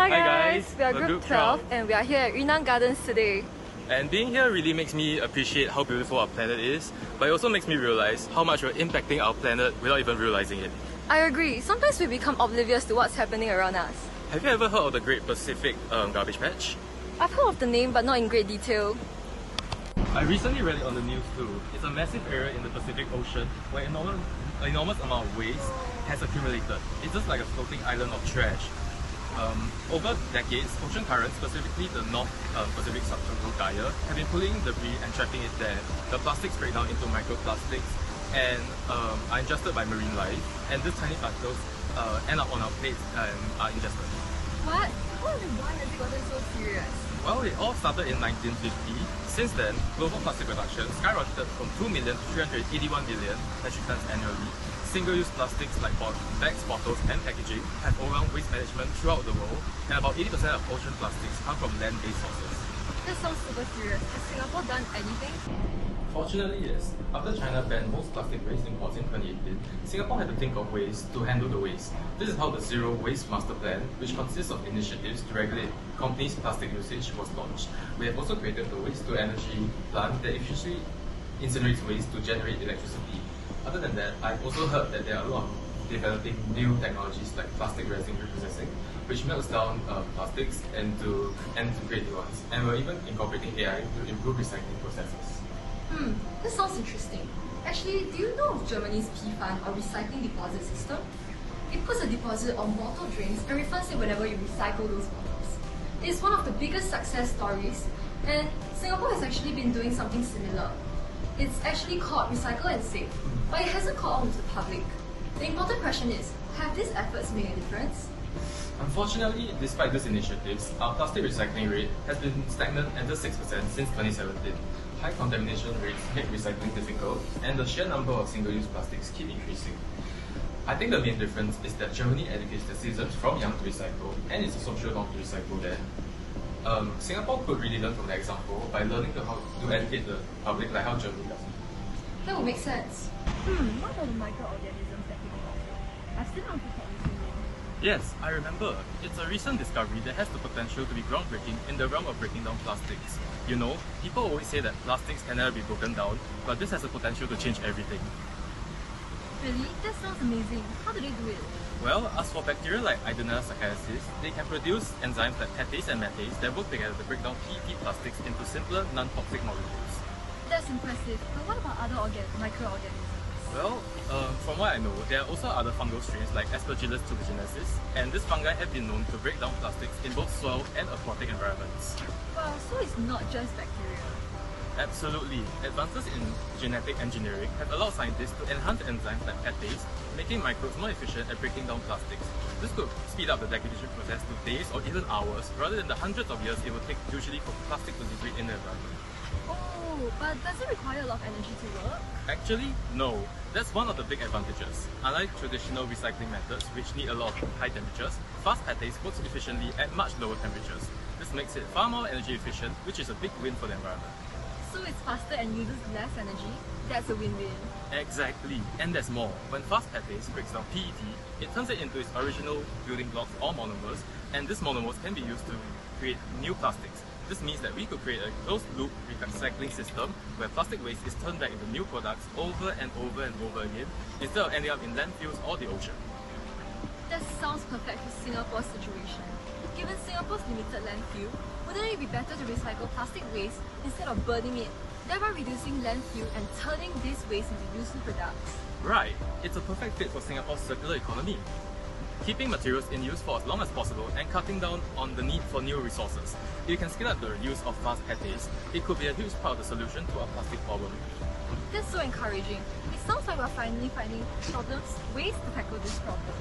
Hi guys, we are Group 12 and we are here at Yunnan Gardens today. And being here really makes me appreciate how beautiful our planet is, but it also makes me realize how much we're impacting our planet without even realizing it. I agree, sometimes we become oblivious to what's happening around us. Have you ever heard of the Great Pacific Garbage Patch? I've heard of the name but not in great detail. I recently read it on the news too. It's a massive area in the Pacific Ocean where an enormous amount of waste has accumulated. It's just like a floating island of trash. Over decades, ocean currents, specifically the North Pacific Subtropical Gyre, have been pulling debris and trapping it there. The plastics break down into microplastics and are ingested by marine life, and these tiny particles end up on our plates and are ingested. What? How and why has it gotten so serious? Well, it all started in 1950. Since then, global plastic production skyrocketed from 2 million to 381 million metric tons annually. Single-use plastics like bags, bottles and packaging have overwhelmed waste management throughout the world, and about 80% of ocean plastics come from land-based sources. That sounds super serious. Has Singapore done anything? Fortunately, yes. After China banned most plastic waste imports in 2018, Singapore had to think of ways to handle the waste. This is how the Zero Waste Master Plan, which consists of initiatives to regulate companies' plastic usage, was launched. We have also created the waste-to-energy plant that efficiently incinerates waste to generate electricity. Other than that, I've also heard that there are a lot of developing new technologies like plastic resin reprocessing, which melts down plastics and to create new ones. And we're even incorporating AI to improve recycling processes. This sounds interesting. Actually, do you know of Germany's P-Fund or recycling deposit system? It puts a deposit on bottle drains and refunds it whenever you recycle those bottles. It's one of the biggest success stories, and Singapore has actually been doing something similar. It's actually called Recycle and Save, but it hasn't caught on with the public. The important question is, have these efforts made a difference? Unfortunately, despite these initiatives, our plastic recycling rate has been stagnant at just 6% since 2017. High contamination rates make recycling difficult, and the sheer number of single-use plastics keep increasing. I think the main difference is that Germany educates their citizens from young to recycle, and it's a social norm to recycle there. Singapore could really learn from the example by learning how to educate the public like how Germany does. That would make sense. What are the microorganisms that people offer? I've seen on TikTok recently. Yes, I remember. It's a recent discovery that has the potential to be groundbreaking in the realm of breaking down plastics. You know, people always say that plastics can never be broken down, but this has the potential to change everything. Really? That sounds amazing. How do they do it? Well, as for bacteria like Idenella sacchariasis, they can produce enzymes like catase and matase that work together to break down PET plastics into simpler, non-toxic molecules. That's impressive. But what about other microorganisms? Well, from what I know, there are also other fungal strains like Aspergillus tuberculosis, and these fungi have been known to break down plastics in both soil and aquatic environments. Wow, so it's not just bacteria. Absolutely. Advances in genetic engineering have allowed scientists to enhance enzymes like catase, making microbes more efficient at breaking down plastics. This could speed up the degradation process to days or even hours, rather than the hundreds of years it would take usually for plastic to degrade in the environment. Oh, but does it require a lot of energy to work? Actually, no. That's one of the big advantages. Unlike traditional recycling methods, which need a lot of high temperatures, fast catase works efficiently at much lower temperatures. This makes it far more energy efficient, which is a big win for the environment. So it's faster and uses less energy? That's a win-win. Exactly, and there's more. When fast catase breaks down PET, it turns it into its original building blocks or monomers, and these monomers can be used to create new plastics. This means that we could create a closed-loop recycling system where plastic waste is turned back into new products over and over and over again, instead of ending up in landfills or the ocean. That sounds perfect for Singapore's situation. Given Singapore's limited landfill, wouldn't it be better to recycle plastic waste instead of burning it, thereby reducing landfill and turning this waste into useful products? Right, it's a perfect fit for Singapore's circular economy. Keeping materials in use for as long as possible and cutting down on the need for new resources. If you can scale up the use of fast catase, it could be a huge part of the solution to our plastic problem. That's so encouraging. It sounds like we're finally finding ways to tackle this problem.